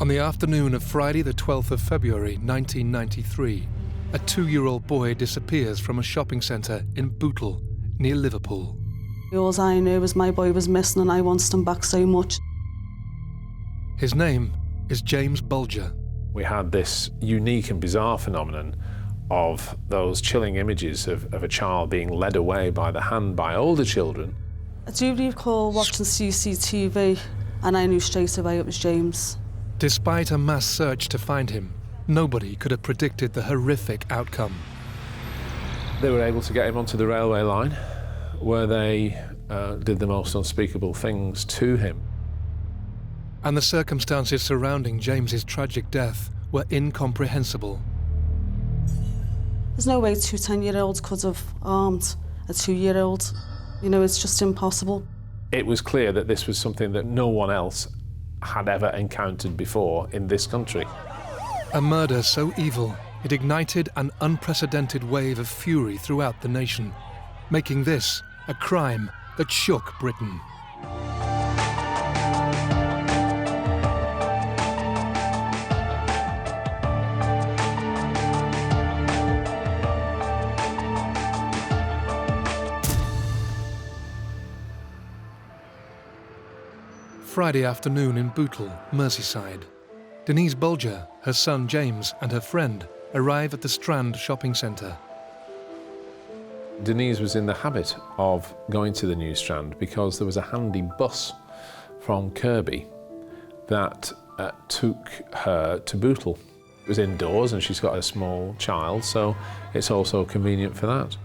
On the afternoon of Friday the 12th of February 1993, a 2-year-old boy disappears from a shopping centre in Bootle, near Liverpool. All I knew was my boy was missing and I wanted him back so much. His name is James Bulger. We had this unique and bizarre phenomenon of those chilling images of a child being led away by the hand by older children. I do recall watching CCTV and I knew straight away it was James. Despite a mass search to find him, nobody could have predicted the horrific outcome. They were able to get him onto the railway line, where they did the most unspeakable things to him. And the circumstances surrounding James's tragic death were incomprehensible. There's no way 2 10-year-olds could have harmed a 2-year-old. You know, it's just impossible. It was clear that this was something that no one else had ever encountered before in this country. A murder so evil, it ignited an unprecedented wave of fury throughout the nation, making this a crime that shook Britain. Friday afternoon in Bootle, Merseyside. Denise Bulger, her son James and her friend arrive at the Strand shopping centre. Denise was in the habit of going to the New Strand because there was a handy bus from Kirby that took her to Bootle. It was indoors and she's got a small child, so it's also convenient for that.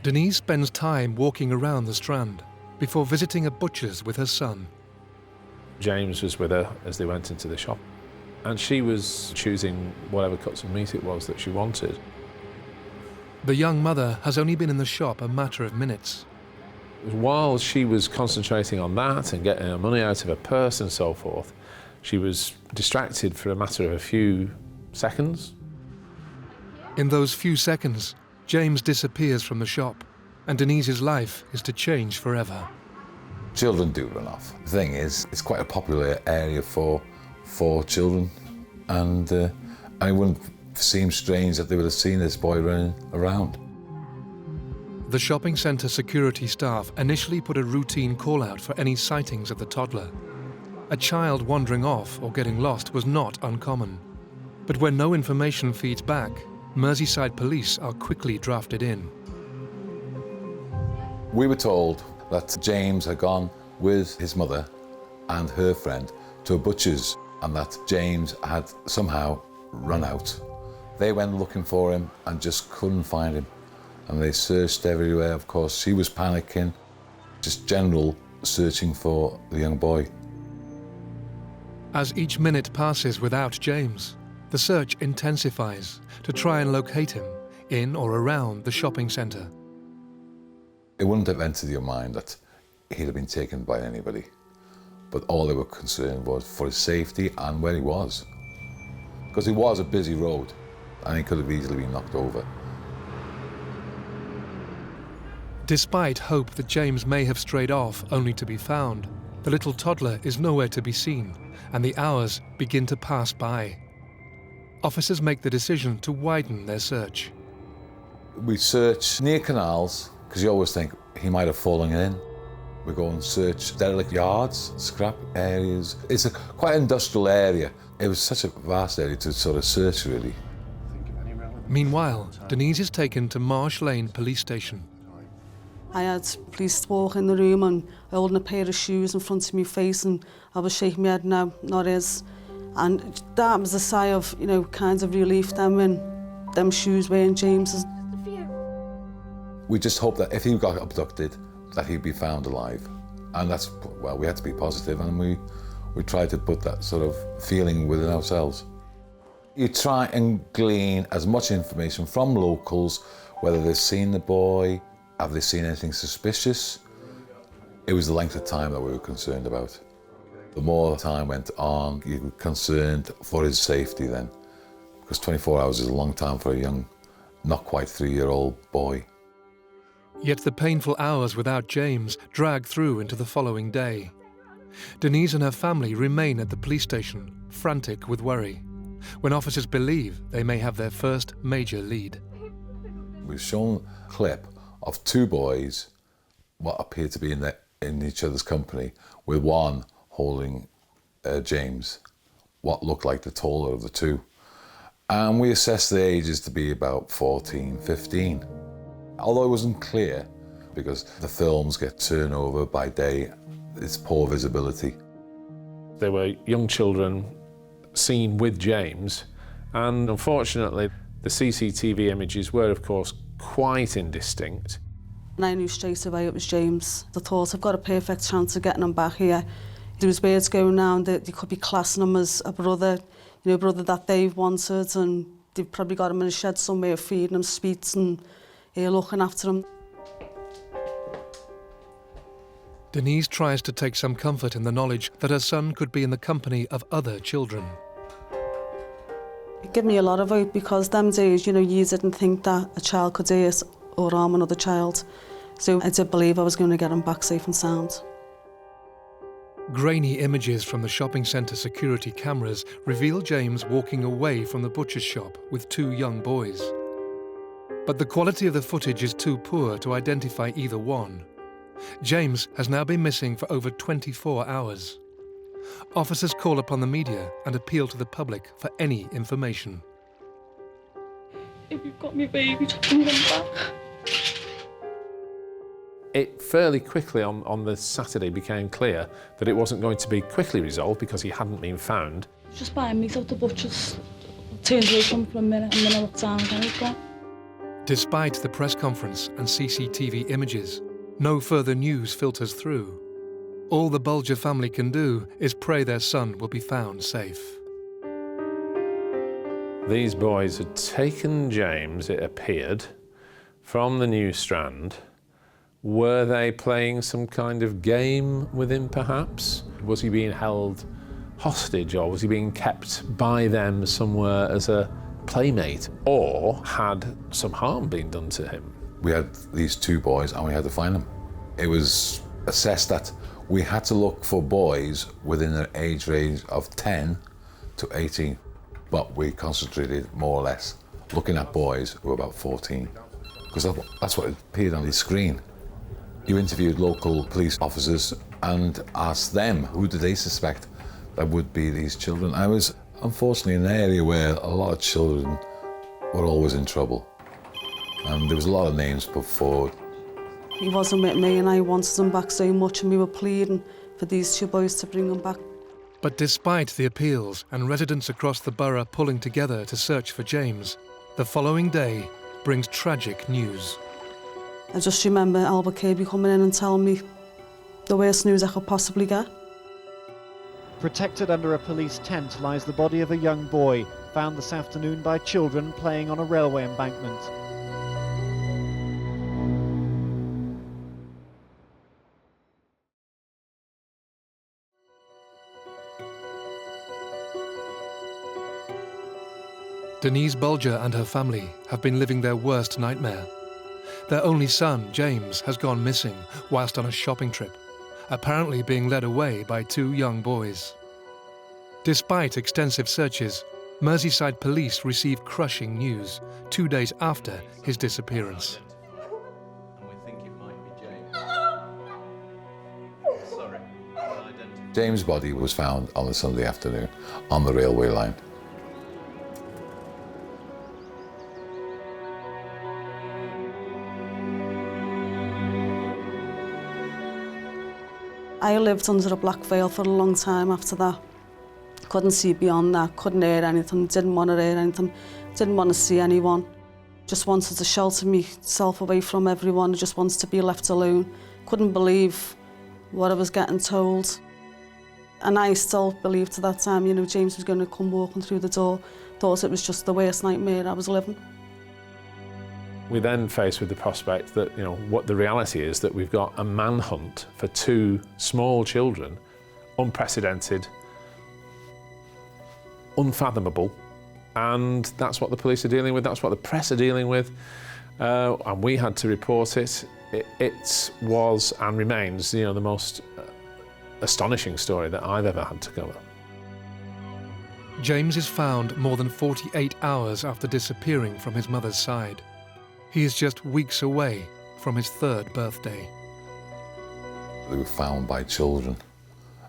Denise spends time walking around the Strand before visiting a butcher's with her son. James was with her as they went into the shop, and she was choosing whatever cuts of meat it was that she wanted. The young mother has only been in the shop a matter of minutes. While she was concentrating on that and getting her money out of her purse and so forth, she was distracted for a matter of a few seconds. In those few seconds, James disappears from the shop, and Denise's life is to change forever. Children do run off. The thing is, it's quite a popular area for children, and it wouldn't seem strange that they would have seen this boy running around. The shopping centre security staff initially put a routine call-out for any sightings of the toddler. A child wandering off or getting lost was not uncommon. But when no information feeds back, Merseyside police are quickly drafted in. We were told that James had gone with his mother and her friend to a butcher's, and that James had somehow run out. They went looking for him and just couldn't find him. And they searched everywhere, of course. She was panicking, just general searching for the young boy. As each minute passes without James, the search intensifies to try and locate him in or around the shopping centre. It wouldn't have entered your mind that he'd have been taken by anybody, but all they were concerned was for his safety and where he was. Because it was a busy road and he could have easily been knocked over. Despite hope that James may have strayed off only to be found, the little toddler is nowhere to be seen, and the hours begin to pass by. Officers make the decision to widen their search. We search near canals, because you always think he might have fallen in. We go and search derelict yards, scrap areas. It's a quite industrial area. It was such a vast area to sort of search, really. Meanwhile, Denise is taken to Marsh Lane police station. I had police walk in the room and holding a pair of shoes in front of my face, and I was shaking my head, no, not his. And that was a sigh of, you know, kind of relief then when them shoes weren't James's. We just hoped that if he got abducted, that he'd be found alive. And that's, well, we had to be positive, and we tried to put that sort of feeling within ourselves. You try and glean as much information from locals, whether they've seen the boy, have they seen anything suspicious? It was the length of time that we were concerned about. The more time went on, you were concerned for his safety then, because 24 hours is a long time for a young, not quite 3-year-old boy. Yet the painful hours without James drag through into the following day. Denise and her family remain at the police station, frantic with worry, when officers believe they may have their first major lead. We've shown a clip of two boys, what appeared to be in each other's company, with one holding James, what looked like the taller of the two. And we assessed the ages to be about 14, 15. Although it wasn't clear, because the films get turned over by day, it's poor visibility. There were young children seen with James, and unfortunately the CCTV images were of course quite indistinct. And I knew straight away it was James. I thought, I've got a perfect chance of getting him back here. There was words going around that they could be classing him as a brother, you know, a brother that they've wanted, and they've probably got him in a shed somewhere feeding him sweets and looking after him. Denise tries to take some comfort in the knowledge that her son could be in the company of other children. It gave me a lot of hope, because them days, you know, you didn't think that a child could hurt or harm another child. So I did believe I was going to get him back safe and sound. Grainy images from the shopping centre security cameras reveal James walking away from the butcher's shop with two young boys. But the quality of the footage is too poor to identify either one. James has now been missing for over 24 hours. Officers call upon the media and appeal to the public for any information. If you've got me baby, just bring them back. It fairly quickly on the Saturday became clear that it wasn't going to be quickly resolved because he hadn't been found. Just buying meat out the butcher's. Turned away from for a minute and then I looked down again, he's gone. Despite the press conference and CCTV images, no further news filters through. All the Bulger family can do is pray their son will be found safe. These boys had taken James, it appeared, from the New Strand. Were they playing some kind of game with him, perhaps? Was he being held hostage, or was he being kept by them somewhere as a playmate? Or had some harm been done to him? We had these two boys and we had to find them. It was assessed that we had to look for boys within an age range of 10 to 18, but we concentrated more or less looking at boys who were about 14, because that's what appeared on the screen. You interviewed local police officers and asked them who did they suspect that would be these children. I was unfortunately in an area where a lot of children were always in trouble, and there was a lot of names put forward. He wasn't with me and I wanted him back so much, and we were pleading for these two boys to bring him back. But despite the appeals and residents across the borough pulling together to search for James, the following day brings tragic news. I just remember Albert Kirby coming in and telling me the worst news I could possibly get. Protected under a police tent lies the body of a young boy, found this afternoon by children playing on a railway embankment. Denise Bulger and her family have been living their worst nightmare. Their only son, James, has gone missing whilst on a shopping trip, apparently being led away by two young boys. Despite extensive searches, Merseyside police received crushing news 2 days after his disappearance. James' body was found on a Sunday afternoon on the railway line. I lived under a black veil for a long time after that. Couldn't see beyond that, couldn't hear anything, didn't want to hear anything, didn't want to see anyone. Just wanted to shelter myself away from everyone, just wanted to be left alone. Couldn't believe what I was getting told. And I still believed to that time, you know, James was going to come walking through the door. Thought it was just the worst nightmare I was living. We then faced with the prospect that, you know, what the reality is that we've got a manhunt for two small children, unprecedented, unfathomable, and that's what the police are dealing with, that's what the press are dealing with, and we had to report it. It was and remains, you know, the most astonishing story that I've ever had to cover. James is found more than 48 hours after disappearing from his mother's side. He is just weeks away from his 3rd birthday. They were found by children,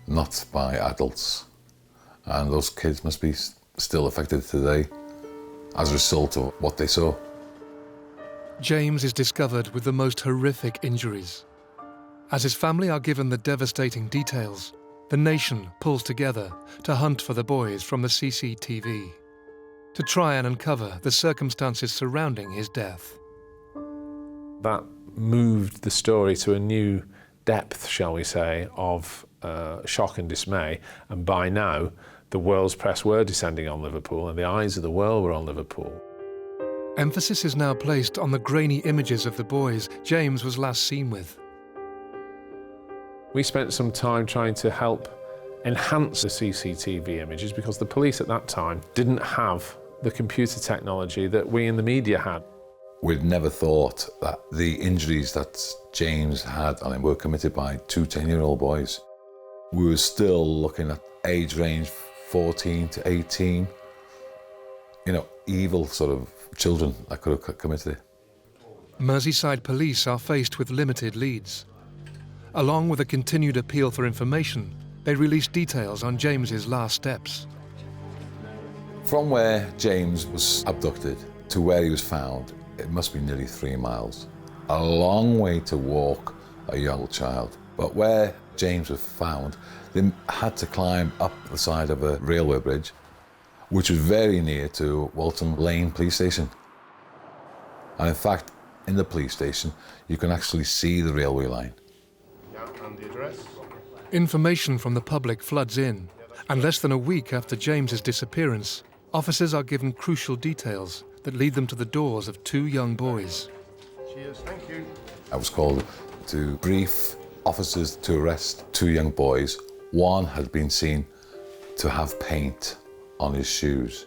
not by adults. And those kids must be still affected today as a result of what they saw. James is discovered with the most horrific injuries. As his family are given the devastating details, the nation pulls together to hunt for the boys from the CCTV, to try and uncover the circumstances surrounding his death. That moved the story to a new depth, shall we say, of shock and dismay, and by now the world's press were descending on Liverpool and the eyes of the world were on Liverpool. Emphasis is now placed on the grainy images of the boys James was last seen with. We spent some time trying to help enhance the CCTV images because the police at that time didn't have the computer technology that we in the media had. We'd never thought that the injuries that James had on him were committed by 2 10-year-old boys. We were still looking at age range 14 to 18, evil sort of children that could have committed it. Merseyside police are faced with limited leads. Along with a continued appeal for information, they release details on James's last steps. From where James was abducted to where he was found, it must be nearly 3 miles. A long way to walk a young child. But where James was found, they had to climb up the side of a railway bridge, which was very near to Walton Lane police station. And in fact, in the police station, you can actually see the railway line. And the address? Information from the public floods in, and less than a week after James's disappearance, officers are given crucial details that lead them to the doors of 2 young boys. Cheers, thank you. I was called to brief officers to arrest 2 young boys. One had been seen to have paint on his shoes.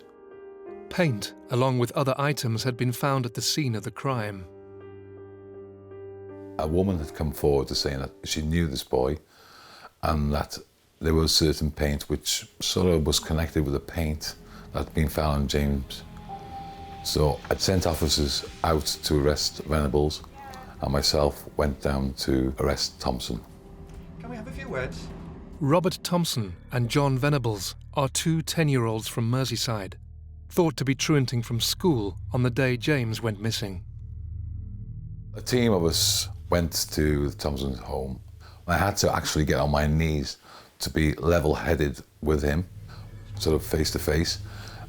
Paint, along with other items, had been found at the scene of the crime. A woman had come forward to saying that she knew this boy and that there was certain paint which sort of was connected with the paint that had been found on James. So I'd sent officers out to arrest Venables and myself went down to arrest Thompson. Can we have a few words? Robert Thompson and John Venables are 2 10-year-olds from Merseyside, thought to be truanting from school on the day James went missing. A team of us went to Thompson's home. I had to actually get on my knees to be level-headed with him, sort of face to face,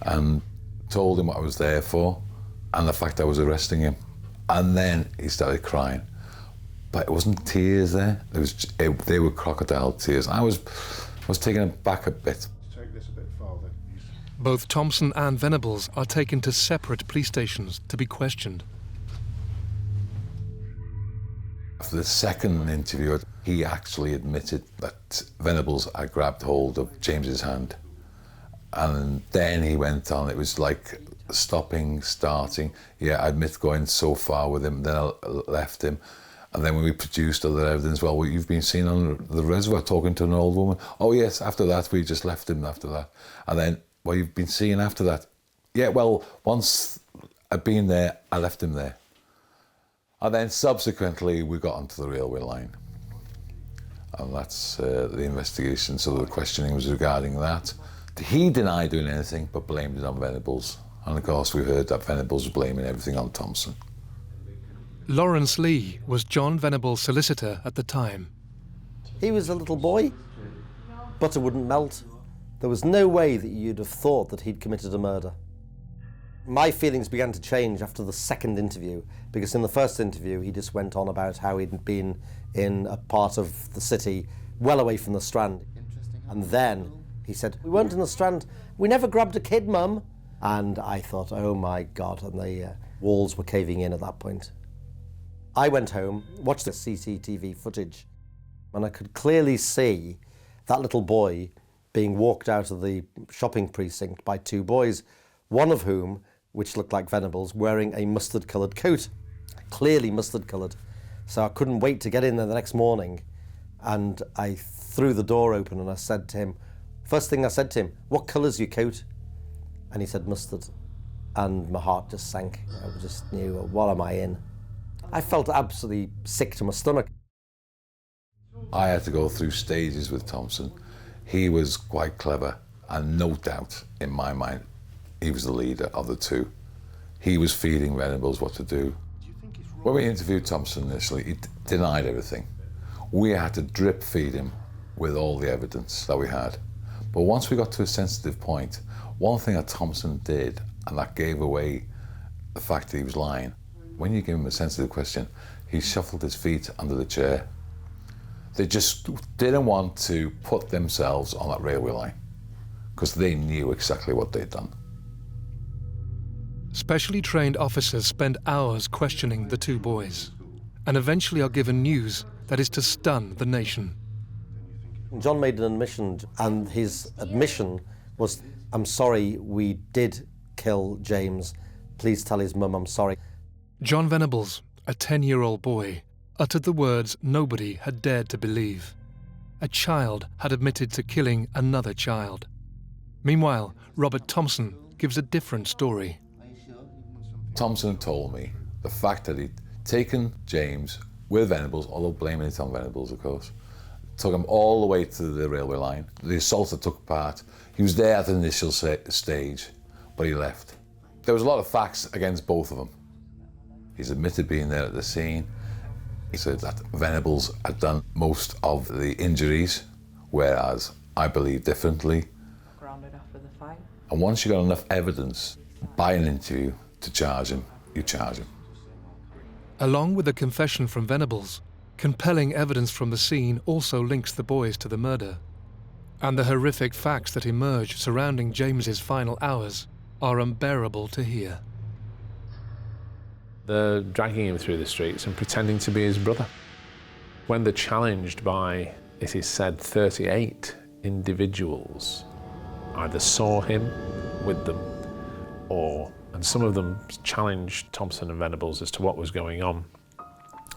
and told him what I was there for and the fact I was arresting him. And then he started crying. But it wasn't tears there. They were crocodile tears. I was taken aback a bit. Take this a bit farther. Both Thompson and Venables are taken to separate police stations to be questioned. After the second interview, he actually admitted that Venables had grabbed hold of James's hand. And then he went on. It was like stopping, starting. Yeah, I admit going so far with him, then I left him. And then when we produced other evidence, well, you've been seen on the reservoir talking to an old woman. Oh yes, after that, we just left him after that. And then, well, you've been seen after that. Yeah, well, once I'd been there, I left him there. And then subsequently, we got onto the railway line. And that's the investigation, so the questioning was regarding that. He denied doing anything, but blamed it on Venables. And of course, we heard that Venables was blaming everything on Thompson. Lawrence Lee was John Venables' solicitor at the time. He was a little boy. Butter wouldn't melt. There was no way that you'd have thought that he'd committed a murder. My feelings began to change after the second interview, because in the first interview he just went on about how he'd been in a part of the city well away from the Strand. And then he said, "We weren't in the Strand. We never grabbed a kid, Mum." And I thought, oh my God, and the walls were caving in at that point. I went home, watched the CCTV footage, and I could clearly see that little boy being walked out of the shopping precinct by 2 boys, one of whom, which looked like Venables, wearing a mustard-coloured coat, clearly mustard-coloured. So I couldn't wait to get in there the next morning, and I threw the door open and I said to him, first thing I said to him, "What colour's your coat?" And he said mustard. And my heart just sank. I just knew, what am I in? I felt absolutely sick to my stomach. I had to go through stages with Thompson. He was quite clever, and no doubt, in my mind, he was the leader of the two. He was feeding Venables what to do. When we interviewed Thompson initially, he denied everything. We had to drip feed him with all the evidence that we had. But once we got to a sensitive point, one thing that Thompson did, and that gave away the fact that he was lying, when you give him a sensitive question, he shuffled his feet under the chair. They just didn't want to put themselves on that railway line because they knew exactly what they'd done. Specially trained officers spend hours questioning the two boys and eventually are given news that is to stun the nation. John made an admission, and his admission was, "I'm sorry, we did kill James. Please tell his mum I'm sorry." John Venables, a 10-year-old boy, uttered the words nobody had dared to believe. A child had admitted to killing another child. Meanwhile, Robert Thompson gives a different story. Thompson told me the fact that he'd taken James with Venables, although blaming it on Venables, of course, took him all the way to the railway line. The assaulter took part. He was there at the initial stage, but he left. There was a lot of facts against both of them. He's admitted being there at the scene. He said that Venables had done most of the injuries, whereas I believe differently. And once you got enough evidence by an interview to charge him, you charge him. Along with the confession from Venables, compelling evidence from the scene also links the boys to the murder. And the horrific facts that emerge surrounding James's final hours are unbearable to hear. They're dragging him through the streets and pretending to be his brother. When they're challenged by, it is said, 38 individuals, either saw him with them and some of them challenged Thompson and Venables as to what was going on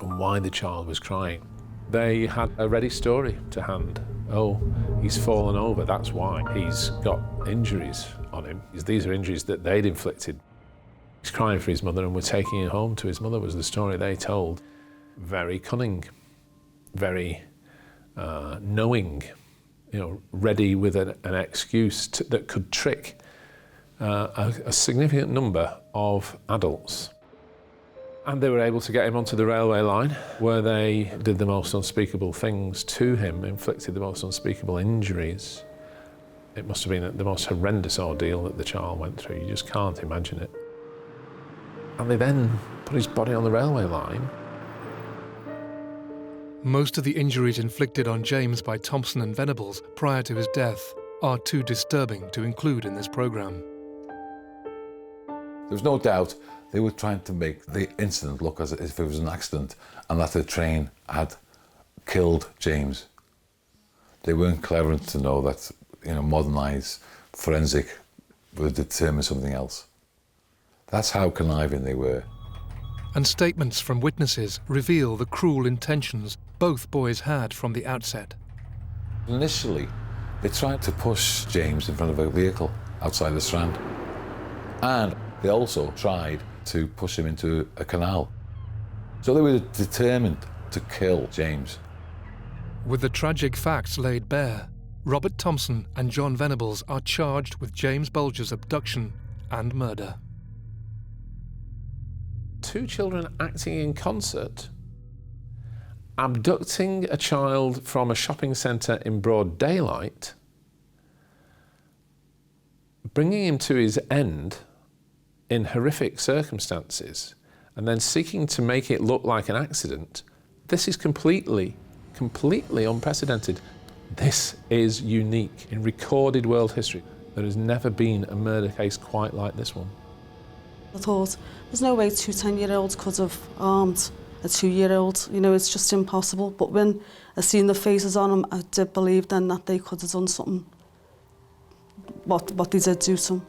and why the child was crying. They had a ready story to hand. Oh, he's fallen over, that's why. He's got injuries on him. These are injuries that they'd inflicted. He's crying for his mother and we're taking him home to his mother, was the story they told. Very cunning, very knowing, ready with an excuse that could trick a significant number of adults. And they were able to get him onto the railway line where they did the most unspeakable things to him, inflicted the most unspeakable injuries. It must have been the most horrendous ordeal that the child went through. You just can't imagine it. And they then put his body on the railway line. Most of the injuries inflicted on James by Thompson and Venables prior to his death are too disturbing to include in this programme. There was no doubt they were trying to make the incident look as if it was an accident and that the train had killed James. They weren't clever enough to know that, modernised forensic would determine something else. That's how conniving they were. And statements from witnesses reveal the cruel intentions both boys had from the outset. Initially, they tried to push James in front of a vehicle outside the Strand. And they also tried to push him into a canal. So they were determined to kill James. With the tragic facts laid bare, Robert Thompson and John Venables are charged with James Bulger's abduction and murder. Two children acting in concert, abducting a child from a shopping centre in broad daylight, bringing him to his end in horrific circumstances, and then seeking to make it look like an accident. This is completely unprecedented. This is unique in recorded world history. There has never been a murder case quite like this one. I thought, there's no way two 10-year-olds could have harmed a 2-year-old. It's just impossible. But when I seen the faces on them, I did believe then that they could have done something, what they did do to him.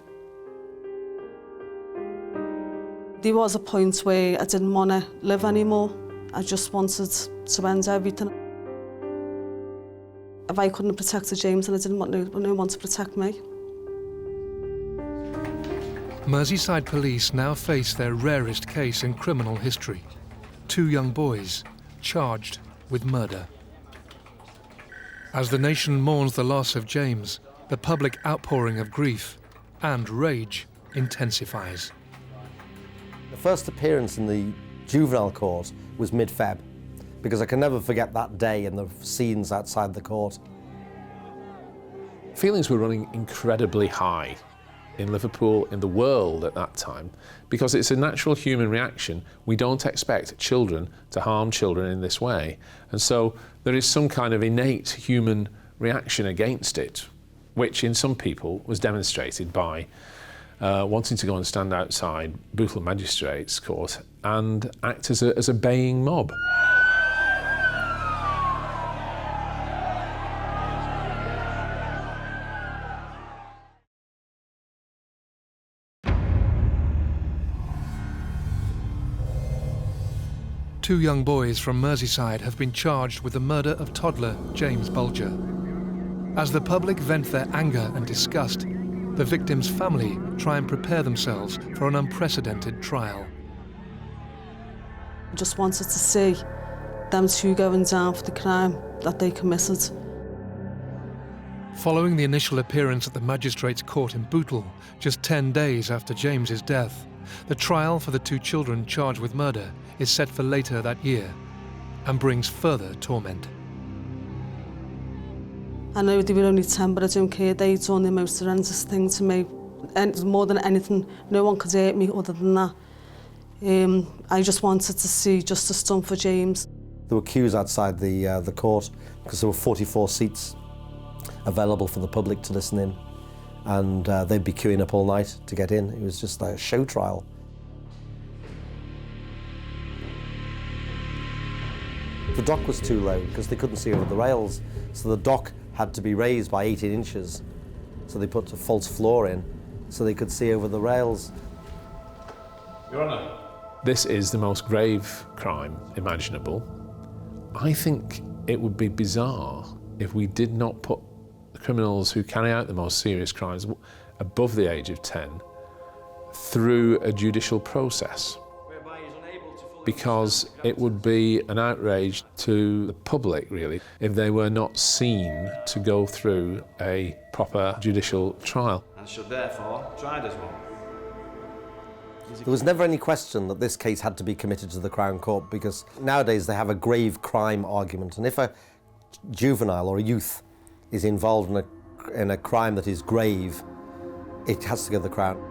There was a point where I didn't want to live anymore. I just wanted to end everything. If I couldn't have protected James, then I didn't want no one to protect me. Merseyside police now face their rarest case in criminal history. 2 young boys charged with murder. As the nation mourns the loss of James, the public outpouring of grief and rage intensifies. The first appearance in the juvenile court was mid-Feb, because I can never forget that day and the scenes outside the court. Feelings were running incredibly high in Liverpool, in the world at that time, because it's a natural human reaction. We don't expect children to harm children in this way. And so there is some kind of innate human reaction against it, which in some people was demonstrated by wanting to go and stand outside Bootle Magistrates Court and act as a baying mob. Two young boys from Merseyside have been charged with the murder of toddler James Bulger. As the public vent their anger and disgust, the victim's family try and prepare themselves for an unprecedented trial. I just wanted to see them 2 going down for the crime that they committed. Following the initial appearance at the magistrates' court in Bootle, just 10 days after James's death, the trial for the 2 children charged with murder is set for later that year and brings further torment. I know they were only 10, but I don't care. They'd done the most horrendous thing to me. And more than anything, no one could hurt me other than that. I just wanted to see justice done for James. There were queues outside the court because there were 44 seats available for the public to listen in, and they'd be queuing up all night to get in. It was just like a show trial. The dock was too low because they couldn't see over the rails, so the dock had to be raised by 18 inches. So they put a false floor in so they could see over the rails. Your Honour, this is the most grave crime imaginable. I think it would be bizarre if we did not put the criminals who carry out the most serious crimes above the age of 10 through a judicial process, because it would be an outrage to the public, really, if they were not seen to go through a proper judicial trial. And should therefore tried as one. There was never any question that this case had to be committed to the Crown Court, because nowadays they have a grave crime argument, and if a juvenile or a youth is involved in a crime that is grave, it has to go to the Crown.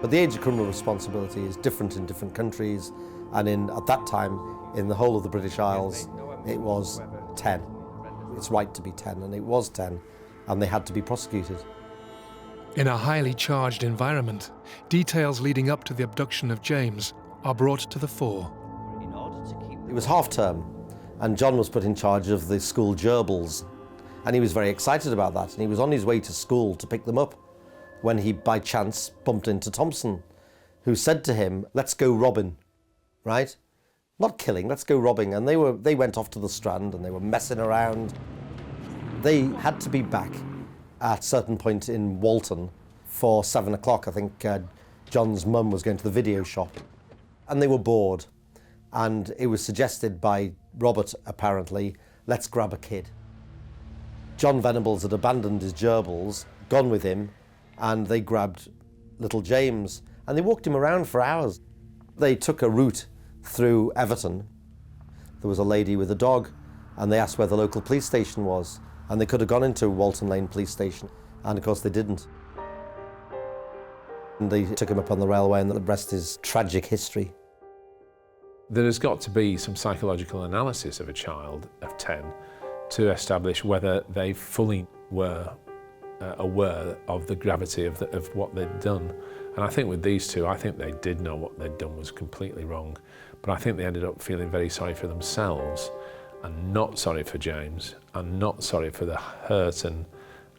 But the age of criminal responsibility is different in different countries, and at that time, in the whole of the British Isles, it was 10. It's right to be 10, and it was 10, and they had to be prosecuted. In a highly charged environment, details leading up to the abduction of James are brought to the fore. It was half-term, and John was put in charge of the school gerbils, and he was very excited about that, and he was on his way to school to pick them up when he, by chance, bumped into Thompson, who said to him, "Let's go robbing," right? Not killing, let's go robbing. And they went off to the Strand, and they were messing around. They had to be back at a certain point in Walton for 7 o'clock. I think John's mum was going to the video shop, and they were bored. And it was suggested by Robert, apparently, let's grab a kid. John Venables had abandoned his gerbils, gone with him, and they grabbed little James, and they walked him around for hours. They took a route through Everton. There was a lady with a dog, and they asked where the local police station was, and they could have gone into Walton Lane police station, and of course they didn't. And they took him up on the railway, and the rest is tragic history. There has got to be some psychological analysis of a child of 10 to establish whether they fully were aware of the gravity of what they'd done. And I think with these 2, I think they did know what they'd done was completely wrong, but I think they ended up feeling very sorry for themselves and not sorry for James, and not sorry for the hurt and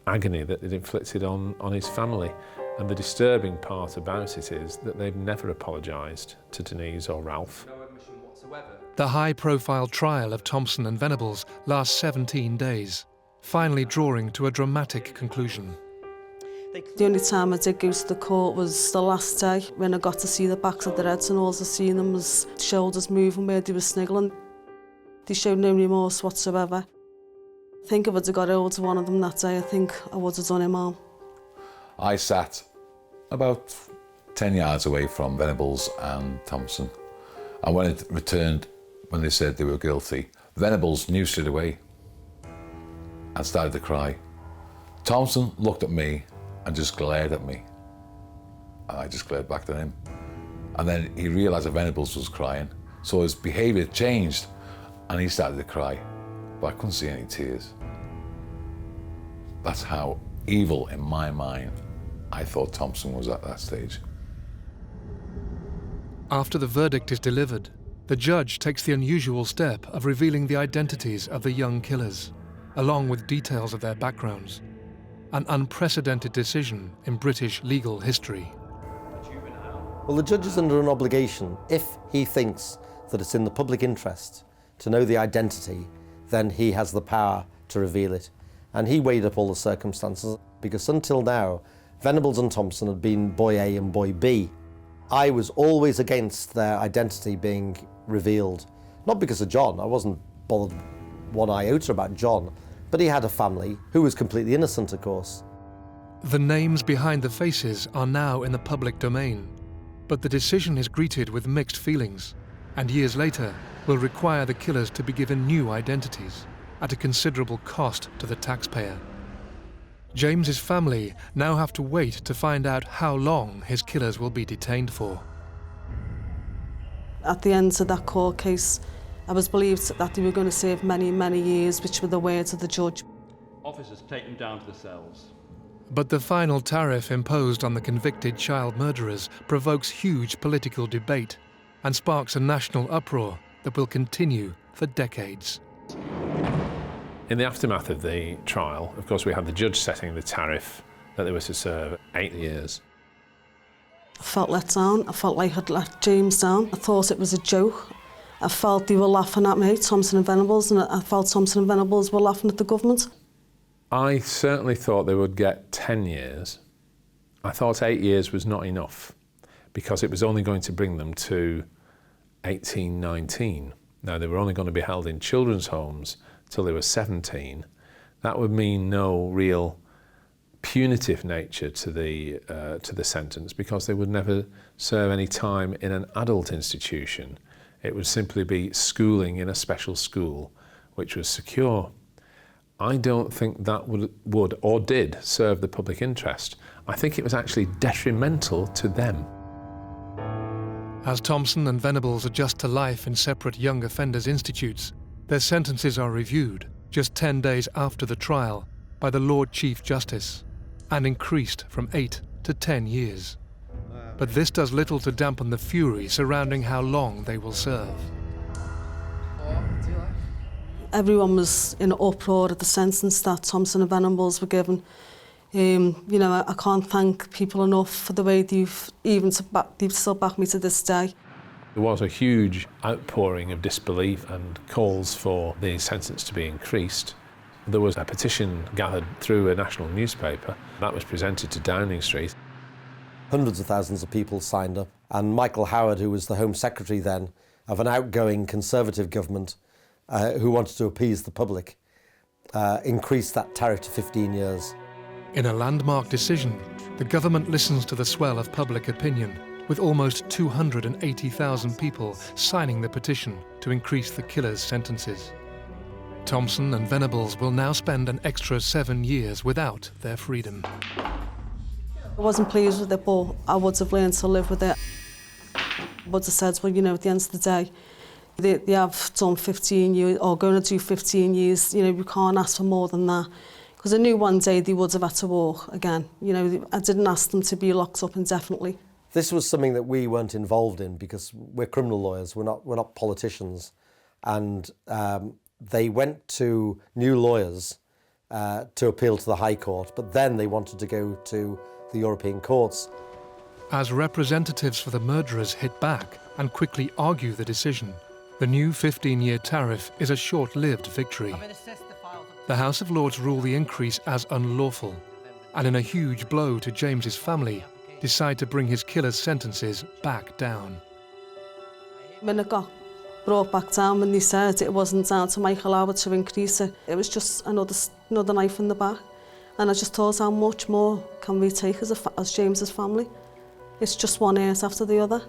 agony that it inflicted on his family. And the disturbing part about it is that they've never apologised to Denise or Ralph. The high-profile trial of Thompson and Venables lasts 17 days, finally drawing to a dramatic conclusion. The only time I did go to the court was the last day when I got to see the backs of their heads, and all I seen them was shoulders moving where they were sniggling. They showed no remorse whatsoever. I think if I'd have got hold of one of them that day, I think I would have done him harm. I sat about 10 yards away from Venables and Thompson, and when it returned, when they said they were guilty, Venables knew straight away and started to cry. Thompson looked at me and just glared at me, and I just glared back at him. And then he realised that Venables was crying, so his behaviour changed and he started to cry, but I couldn't see any tears. That's how evil in my mind I thought Thompson was at that stage. After the verdict is delivered, the judge takes the unusual step of revealing the identities of the young killers, along with details of their backgrounds. An unprecedented decision in British legal history. Well, the judge is under an obligation. If he thinks that it's in the public interest to know the identity, then he has the power to reveal it. And he weighed up all the circumstances, because until now, Venables and Thompson had been boy A and boy B. I was always against their identity being revealed. Not because of John, I wasn't bothered one iota about John, but he had a family who was completely innocent, of course. The names behind the faces are now in the public domain, but the decision is greeted with mixed feelings, and years later will require the killers to be given new identities at a considerable cost to the taxpayer. James's family now have to wait to find out how long his killers will be detained for. At the end of that court case, I was believed that they were going to serve many, many years, which were the words of the judge. Officers take them down to the cells. But the final tariff imposed on the convicted child murderers provokes huge political debate and sparks a national uproar that will continue for decades. In the aftermath of the trial, of course, we had the judge setting the tariff that they were to serve 8 years. I felt let down. I felt like I'd let James down. I thought it was a joke. I felt they were laughing at me, Thompson and Venables, and I felt Thompson and Venables were laughing at the government. I certainly thought they would get 10 years. I thought 8 years was not enough because it was only going to bring them to 18, 19. Now, they were only going to be held in children's homes till they were 17. That would mean no real punitive nature to the sentence because they would never serve any time in an adult institution. It would simply be schooling in a special school, which was secure. I don't think that would or did serve the public interest. I think it was actually detrimental to them. As Thompson and Venables adjust to life in separate young offenders institutes, their sentences are reviewed just 10 days after the trial by the Lord Chief Justice and increased from 8 to 10 years. But this does little to dampen the fury surrounding how long they will serve. Everyone was in uproar at the sentence that Thompson and Venables were given. You know, I can't thank people enough for the way they've still backed me to this day. There was a huge outpouring of disbelief and calls for the sentence to be increased. There was a petition gathered through a national newspaper that was presented to Downing Street. Hundreds of thousands of people signed up, and Michael Howard, who was the Home Secretary then of an outgoing Conservative government who wanted to appease the public, increased that tariff to 15 years. In a landmark decision, the government listens to the swell of public opinion, with almost 280,000 people signing the petition to increase the killers' sentences. Thompson and Venables will now spend an extra 7 years without their freedom. I wasn't pleased with it, but I would have learned to live with it. I would have said, well, you know, at the end of the day, they have done 15 years, or going to do 15 years, you know, we can't ask for more than that. Because I knew one day they would have had to walk again. You know, I didn't ask them to be locked up indefinitely. This was something that we weren't involved in because we're criminal lawyers, we're not politicians. And they went to new lawyers to appeal to the High Court, but then they wanted to go to the European courts. As representatives for the murderers hit back and quickly argue the decision, the new 15-year tariff is a short-lived victory. The House of Lords rule the increase as unlawful, and in a huge blow to James's family, decide to bring his killer's sentences back down. When it got brought back down, when they said it wasn't down to Michael Howard to increase it, it was just another knife in the back. And I just thought, how much more can we take as James's family? It's just one hurt after the other.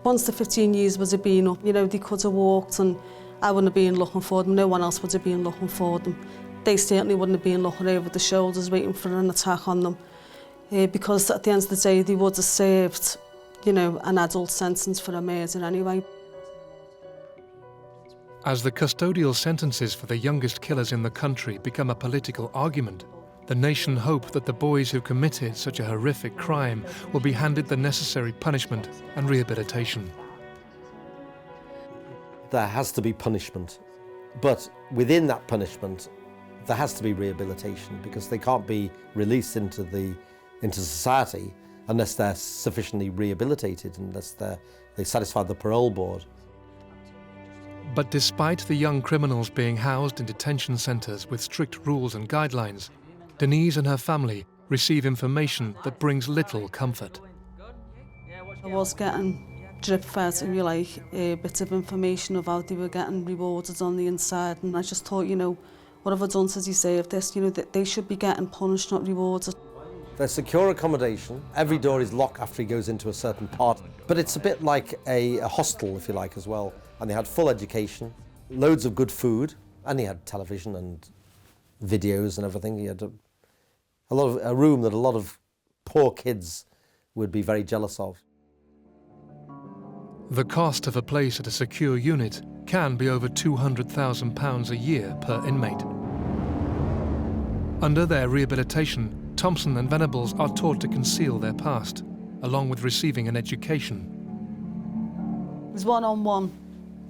Once the 15 years would have been up, you know, they could have walked and I wouldn't have been looking for them, no one else would have been looking for them. They certainly wouldn't have been looking over the shoulders waiting for an attack on them. Because at the end of the day, they would have served, you know, an adult sentence for a murder anyway. As the custodial sentences for the youngest killers in the country become a political argument, the nation hope that the boys who committed such a horrific crime will be handed the necessary punishment and rehabilitation. There has to be punishment, but within that punishment, there has to be rehabilitation, because they can't be released into society unless they're sufficiently rehabilitated, unless they satisfy the parole board. But despite the young criminals being housed in detention centres with strict rules and guidelines, Denise and her family receive information that brings little comfort. I was getting drip-fed, if you like, bits of information of how they were getting rewarded on the inside, and I just thought, you know, what have I done to deserve this? You know, that they should be getting punished, not rewarded. There's secure accommodation. Every door is locked after he goes into a certain part. But it's a bit like a hostel, if you like, as well. And they had full education, loads of good food, and he had television and videos and everything. He had a room that a lot of poor kids would be very jealous of. The cost of a place at a secure unit can be over £200,000 a year per inmate. Under their rehabilitation, Thompson and Venables are taught to conceal their past, along with receiving an education. There's one-on-one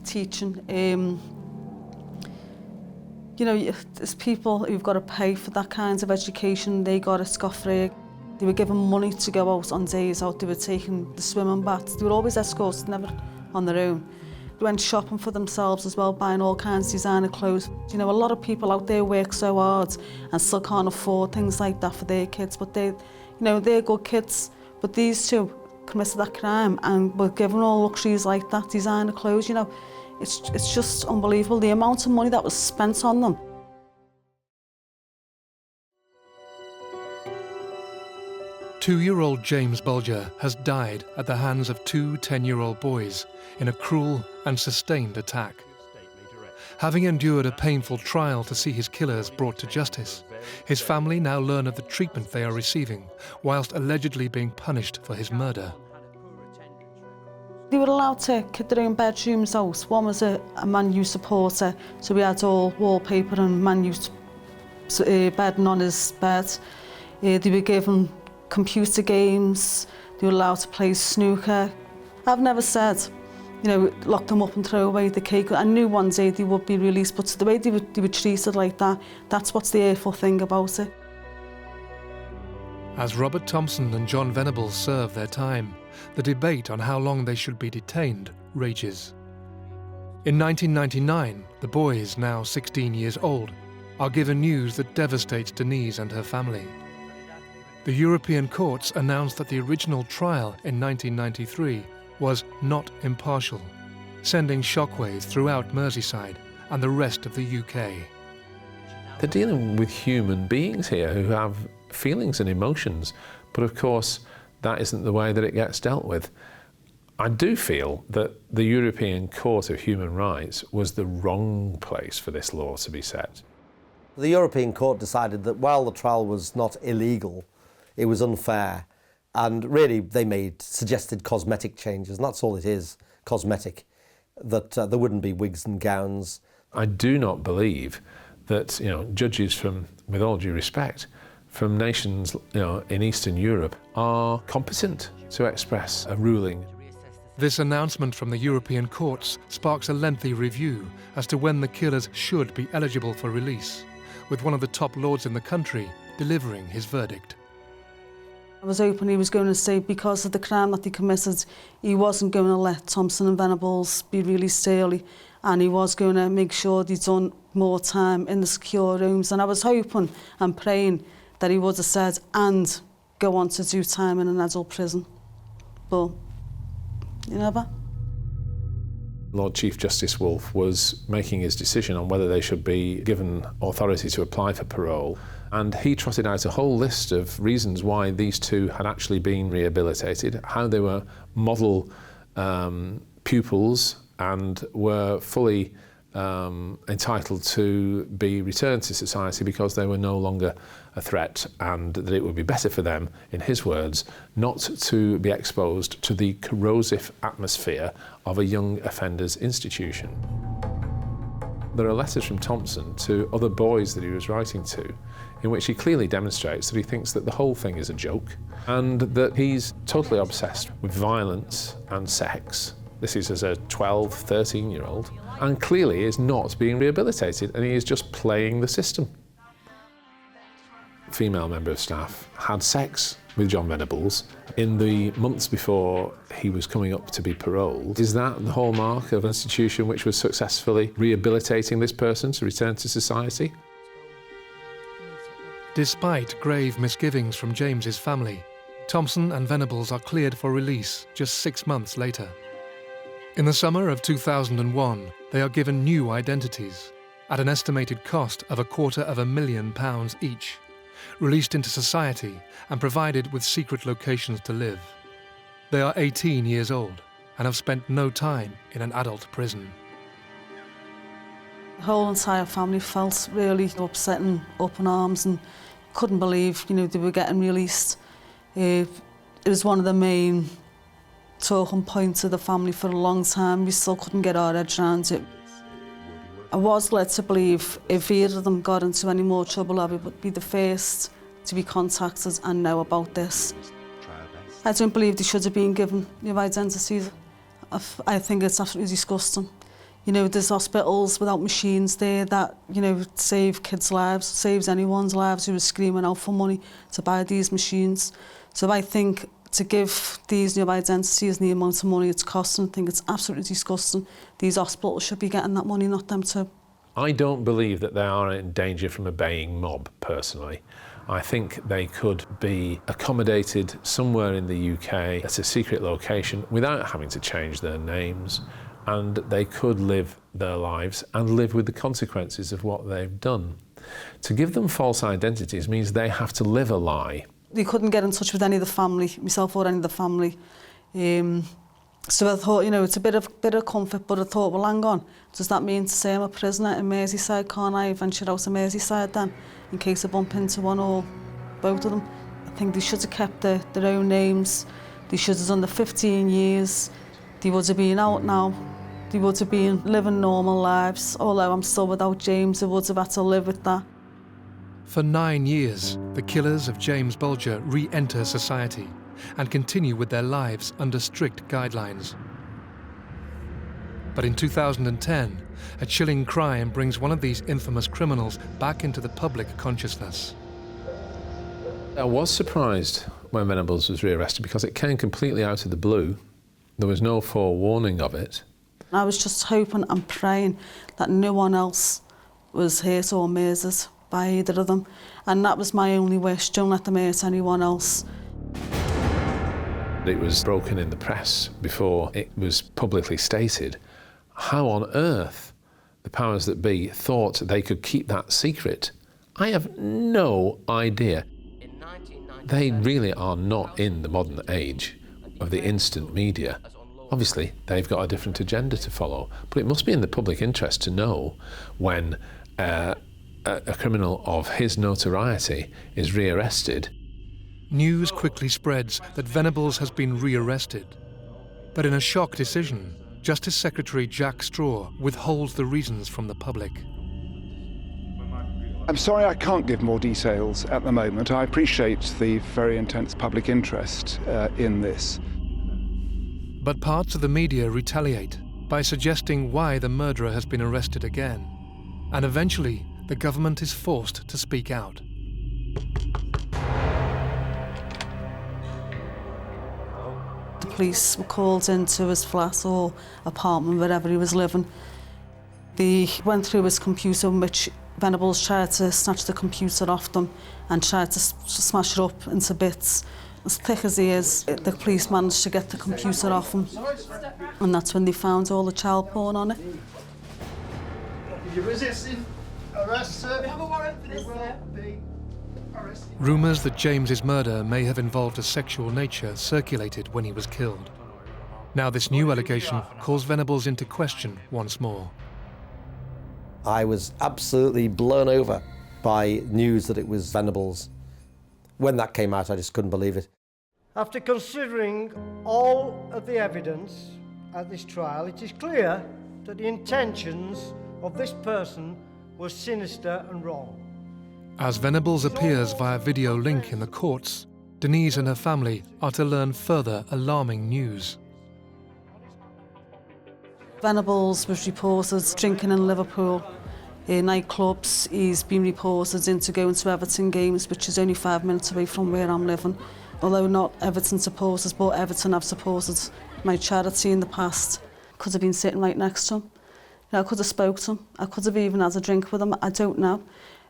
teaching. You know, there's people who've got to pay for that kind of education. They got it scot-free. They were given money to go out on days out. They were taking the swimming baths. They were always escorted, never on their own. They went shopping for themselves as well, buying all kinds of designer clothes. You know, a lot of people out there work so hard and still can't afford things like that for their kids, but they, you know, they're good kids. But these two committed that crime and were given all luxuries like that, designer clothes, you know. It's just unbelievable, the amount of money that was spent on them. Two-year-old James Bulger has died at the hands of two 10-year-old boys in a cruel and sustained attack. Having endured a painful trial to see his killers brought to justice, his family now learn of the treatment they are receiving, whilst allegedly being punished for his murder. They were allowed to kit their own bedrooms out. One was a Man U supporter, so we had all wallpaper and Man U bedding on his bed. They were given computer games, they were allowed to play snooker. I've never said, you know, lock them up and throw away the cake. I knew one day they would be released, but the way they were treated like that, that's what's the awful thing about it. As Robert Thompson and John Venables serve their time, the debate on how long they should be detained rages. In 1999, the boys, now 16 years old, are given news that devastates Denise and her family. The European courts announced that the original trial in 1993 was not impartial, sending shockwaves throughout Merseyside and the rest of the UK. They're dealing with human beings here who have feelings and emotions, but of course that isn't the way that it gets dealt with. I do feel that the European Court of Human Rights was the wrong place for this law to be set. The European Court decided that while the trial was not illegal, it was unfair, and really they suggested cosmetic changes, and that's all it is, cosmetic, that there wouldn't be wigs and gowns. I do not believe that, you know, judges from, with all due respect, from nations, you know, in Eastern Europe are competent to express a ruling. This announcement from the European courts sparks a lengthy review as to when the killers should be eligible for release, with one of the top lords in the country delivering his verdict. I was hoping he was going to say because of the crime that he committed, he wasn't going to let Thompson and Venables be released early, and he was going to make sure they'd done more time in the secure rooms. And I was hoping and praying that he would have said and go on to do time in an adult prison. But you never. Lord Chief Justice Wolfe was making his decision on whether they should be given authority to apply for parole, and he trotted out a whole list of reasons why these two had actually been rehabilitated, how they were model pupils and were fully entitled to be returned to society because they were no longer a threat, and that it would be better for them, in his words, not to be exposed to the corrosive atmosphere of a young offenders institution. There are letters from Thompson to other boys that he was writing to in which he clearly demonstrates that he thinks that the whole thing is a joke and that he's totally obsessed with violence and sex. This is as a 12, 13-year-old, and clearly is not being rehabilitated, and he is just playing the system. A female member of staff had sex with John Venables in the months before he was coming up to be paroled. Is that the hallmark of an institution which was successfully rehabilitating this person to return to society? Despite grave misgivings from James's family, Thompson and Venables are cleared for release just 6 months later. In the summer of 2001, they are given new identities at an estimated cost of £250,000 each, released into society and provided with secret locations to live. They are 18 years old and have spent no time in an adult prison. The whole entire family felt really upset and up in arms and couldn't believe, they were getting released. It was one of the main talking points of the family for a long time. We still couldn't get our heads around it. I was led to believe if either of them got into any more trouble, I would be the first to be contacted and know about this. I don't believe they should have been given new identities. I think it's absolutely disgusting. There's hospitals without machines there that, save kids' lives, saves anyone's lives who is screaming out for money to buy these machines. So I think to give these new identities the amount of money it's costing, I think it's absolutely disgusting. These hospitals should be getting that money, not them too. I don't believe that they are in danger from a baying mob, personally. I think they could be accommodated somewhere in the UK at a secret location without having to change their names, and they could live their lives and live with the consequences of what they've done. To give them false identities means they have to live a lie. They couldn't get in touch with any of the family, myself or any of the family. So I thought, it's a bit of comfort, but I thought, well, hang on, does that mean to say I'm a prisoner in Merseyside? Can't I venture out to Merseyside then, in case I bump into one or both of them? I think they should have kept their own names. They should have done the 15 years. They would have been out now. They would have been living normal lives. Although I'm still without James, I would have had to live with that. For 9 years, the killers of James Bulger re-enter society and continue with their lives under strict guidelines. But in 2010, a chilling crime brings one of these infamous criminals back into the public consciousness. I was surprised when Venables was rearrested because it came completely out of the blue. There was no forewarning of it. I was just hoping and praying that no one else was hurt or murdered by either of them. And that was my only wish, don't let them hurt anyone else. It was broken in the press before it was publicly stated. How on earth the powers that be thought they could keep that secret, I have no idea. They really are not in the modern age of the instant media. Obviously, they've got a different agenda to follow, but it must be in the public interest to know when a criminal of his notoriety is rearrested. News quickly spreads that Venables has been rearrested. But in a shock decision, Justice Secretary Jack Straw withholds the reasons from the public. I'm sorry I can't give more details at the moment. I appreciate the very intense public interest in this. But parts of the media retaliate by suggesting why the murderer has been arrested again. And eventually, the government is forced to speak out. The police were called into his flat or apartment, wherever he was living. They went through his computer, which Venables tried to snatch the computer off them and tried to smash it up into bits. As thick as he is, the police managed to get the computer off him. And that's when they found all the child porn on it. If you're resisting, arrest, sir. We have a warrant for this, sir. Rumours that James's murder may have involved a sexual nature circulated when he was killed. Now this new allegation calls Venables into question once more. I was absolutely blown over by news that it was Venables. When that came out, I just couldn't believe it. After considering all of the evidence at this trial, it is clear that the intentions of this person were sinister and wrong. As Venables appears via video link in the courts, Denise and her family are to learn further alarming news. Venables was reported drinking in Liverpool. In nightclubs, he's been reported into going to Everton games, which is only 5 minutes away from where I'm living. Although not Everton supporters, but Everton have supported my charity in the past. Could have been sitting right next to him. You know, I could have spoke to him. I could have even had a drink with him. I don't know.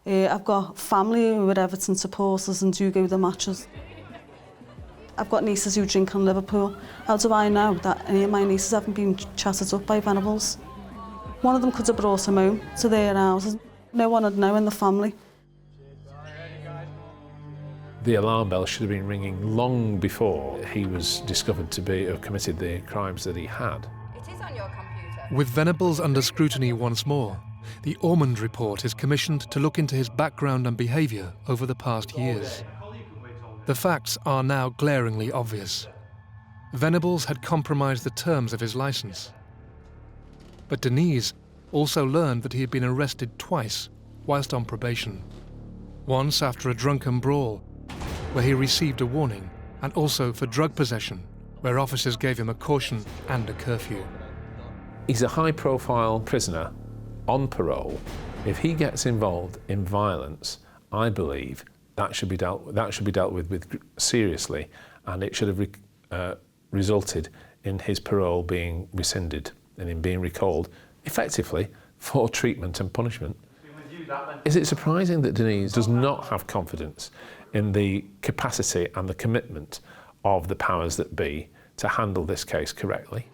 I've got family who are Everton supporters and do go to the matches. I've got nieces who drink in Liverpool. How do I know that any of my nieces haven't been chatted up by Venables? One of them could have brought him home to their houses. No one would know in the family. The alarm bell should have been ringing long before he was discovered to have committed the crimes that he had. It is on your computer. With Venables under scrutiny once more, the Ormond report is commissioned to look into his background and behaviour over the past years. The facts are now glaringly obvious. Venables had compromised the terms of his licence. But Denise also learned that he had been arrested twice whilst on probation. Once after a drunken brawl, where he received a warning, and also for drug possession, where officers gave him a caution and a curfew. He's a high-profile prisoner on parole. If he gets involved in violence, I believe that should be dealt with seriously, and it should have resulted in his parole being rescinded and in being recalled, effectively, for treatment and punishment. Is it surprising that Denise does not have confidence in the capacity and the commitment of the powers that be to handle this case correctly?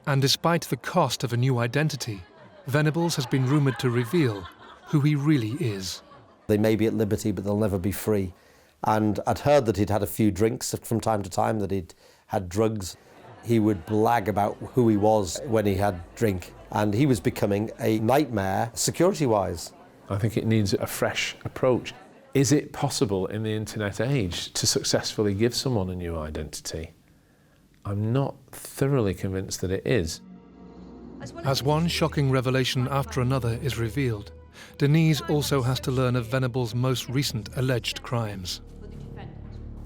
And despite the cost of a new identity, Venables has been rumoured to reveal who he really is. They may be at liberty, but they'll never be free. And I'd heard that he'd had a few drinks from time to time, that he'd had drugs. He would blag about who he was when he had drink, and he was becoming a nightmare security-wise. I think it needs a fresh approach. Is it possible in the internet age to successfully give someone a new identity? I'm not thoroughly convinced that it is. As one shocking revelation after another is revealed, Denise also has to learn of Venables' most recent alleged crimes.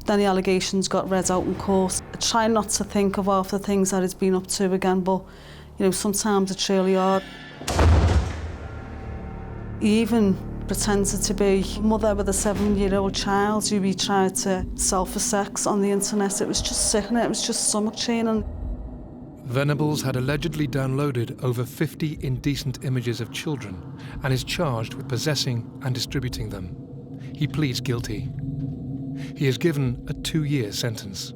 Then the allegations got read out in court. I try not to think of half the things that he's been up to again, but you know, sometimes it's really hard. He even pretended to be a mother with a 7-year-old child who he tried to sell for sex on the internet. It was just sickening, it was just stomach churning. Venables had allegedly downloaded over 50 indecent images of children and is charged with possessing and distributing them. He pleads guilty. He is given a 2-year sentence.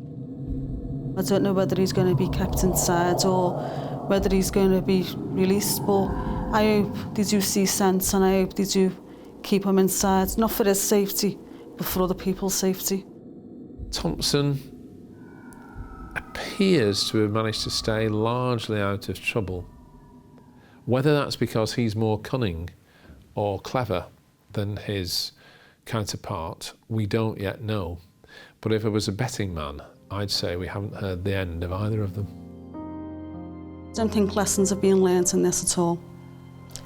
I don't know whether he's going to be kept inside or whether he's going to be released, but I hope they do see sense and I hope they do keep him inside, not for his safety, but for other people's safety. Thompson appears to have managed to stay largely out of trouble. Whether that's because he's more cunning or clever than his counterpart, we don't yet know. But if I was a betting man, I'd say we haven't heard the end of either of them. I don't think lessons are being learned in this at all.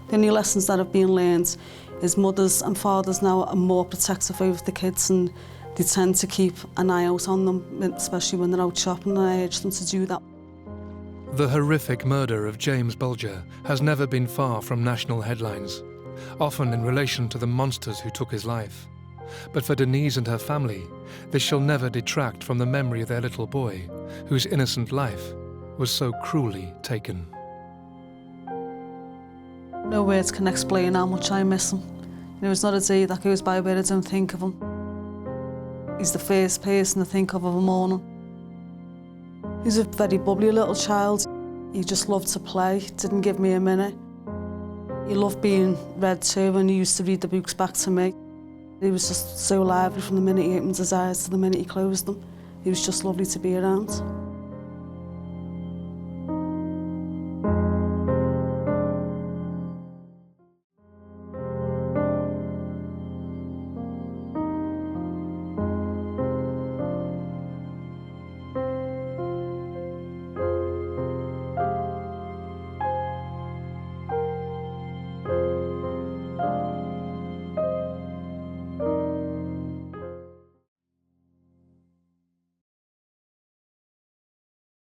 The only lessons that have been learned is mothers and fathers now are more protective over the kids and they tend to keep an eye out on them, especially when they're out shopping, and I urge them to do that. The horrific murder of James Bulger has never been far from national headlines, often in relation to the monsters who took his life. But for Denise and her family, this shall never detract from the memory of their little boy, whose innocent life was so cruelly taken. No words can explain how much I miss him. It's not a day that goes by where I don't think of him. He's the first person I think of a morning. He's a very bubbly little child. He just loved to play, didn't give me a minute. He loved being read to, and he used to read the books back to me. He was just so lively from the minute he opened his eyes to the minute he closed them. He was just lovely to be around.